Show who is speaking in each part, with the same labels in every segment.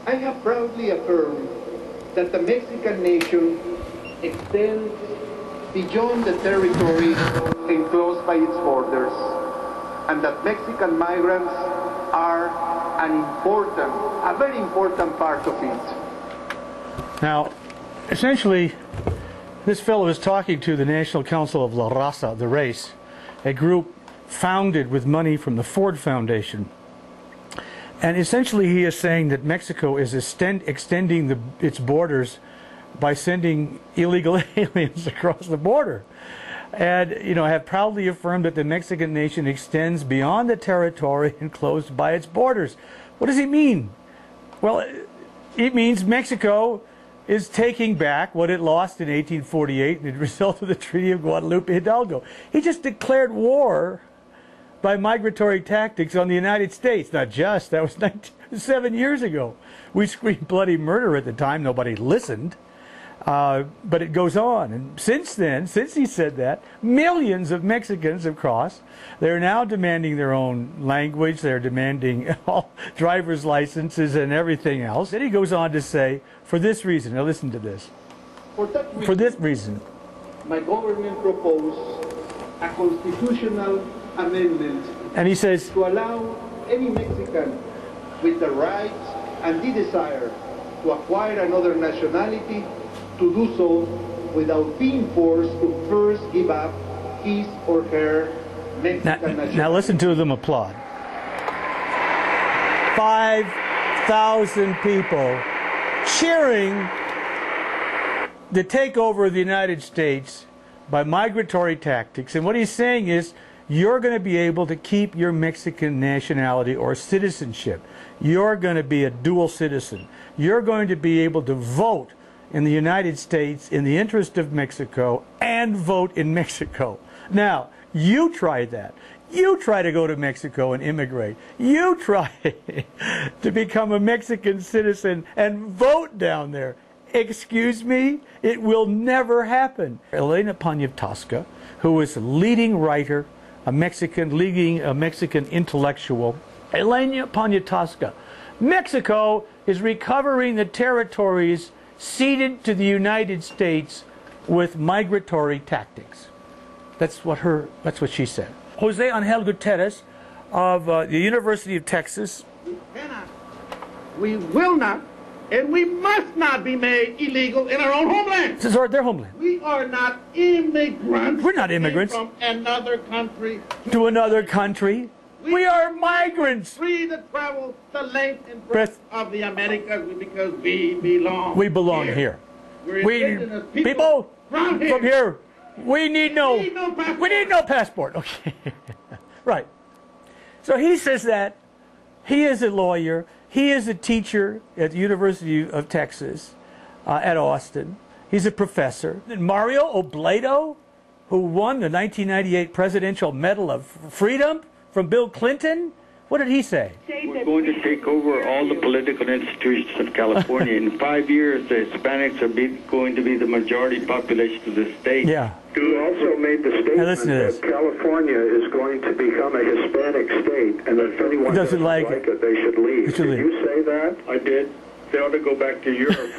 Speaker 1: I have proudly affirmed that the Mexican nation extends beyond the territory enclosed by its borders, and that Mexican migrants are a very important part of it.
Speaker 2: Now, essentially, this fellow is talking to the National Council of La Raza, the race, a group founded with money from the Ford Foundation. And essentially he is saying that Mexico is extending its borders by sending illegal aliens across the border. And, you know, have proudly affirmed that the Mexican nation extends beyond the territory enclosed by its borders. What does he mean? Well, it means Mexico is taking back what it lost in 1848 as a result of the Treaty of Guadalupe Hidalgo. He just declared war by migratory tactics on the United States. Not just, that was 7 years ago. We screamed bloody murder at the time, nobody listened. But it goes on, and since then, since he said that, millions of Mexicans have crossed. They're now demanding their own language, they're demanding all driver's licenses and everything else. Then he goes on to say, for this reason, now listen to this. For this reason,
Speaker 1: my government proposed a constitutional amendment,
Speaker 2: and he says,
Speaker 1: to allow any Mexican with the right and the desire to acquire another nationality to do so without being forced to first give up his or her Mexican nationality.
Speaker 2: Now listen to them applaud. 5,000 people cheering the takeover of the United States by migratory tactics. And what he's saying is, you're going to be able to keep your Mexican nationality or citizenship. You're going to be a dual citizen. You're going to be able to vote in the United States in the interest of Mexico and vote in Mexico. Now, you try that. You try to go to Mexico and immigrate. You try to become a Mexican citizen and vote down there. Excuse me? It will never happen. Elena Poniatowska, who is a leading writer, leading a Mexican intellectual, Elena Poniatowska. Mexico is recovering the territories ceded to the United States with migratory tactics. That's what she said. Jose Angel Gutierrez of the University of Texas.
Speaker 1: We cannot, we will not, and we must not be made illegal in our own homeland.
Speaker 2: This is their homeland.
Speaker 1: We are not immigrants.
Speaker 2: We're not immigrants.
Speaker 1: From another country
Speaker 2: to another country. We are migrants.
Speaker 1: Free to travel the length and breadth of the Americas because we belong.
Speaker 2: We belong here.
Speaker 1: We're
Speaker 2: people from here. We need no passport. Okay. Right. So he says that. He is a lawyer. He is a teacher at the University of Texas at Austin. He's a professor. And Mario Obledo, who won the 1998 Presidential Medal of Freedom from Bill Clinton, what did he say?
Speaker 3: We're going to take over all the political institutions of California. In 5 years, the Hispanics are going to be the majority population of the state.
Speaker 2: Yeah.
Speaker 4: You also made the statement that California is going to become a Hispanic state, and that if anyone doesn't like it, they should leave. Did you say that?
Speaker 3: I did. They ought to go back to Europe.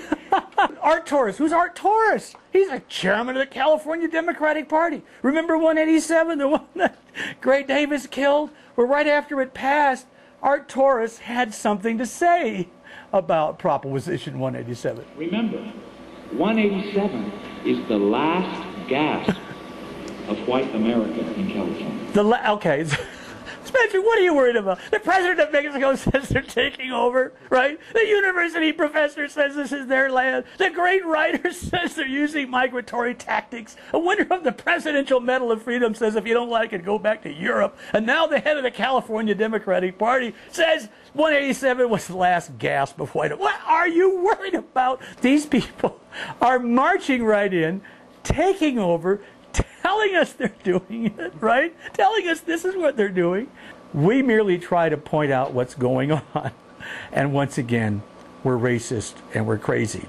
Speaker 2: Art Torres. Who's Art Torres? He's a chairman of the California Democratic Party. Remember 187, the one that Gray Davis killed? Well, right after it passed, Art Torres had something to say about Proposition 187.
Speaker 5: Remember, 187 is the last gasp of white America in California.
Speaker 2: Okay. Spencer, what are you worried about? The president of Mexico says they're taking over, right? The university professor says this is their land. The great writer says they're using migratory tactics. A winner of the Presidential Medal of Freedom says if you don't like it, go back to Europe. And now the head of the California Democratic Party says 187 was the last gasp of white. What are you worried about? These people are marching right in, taking over, telling us they're doing it, right? Telling us this is what they're doing. We merely try to point out what's going on. And once again, we're racist and we're crazy.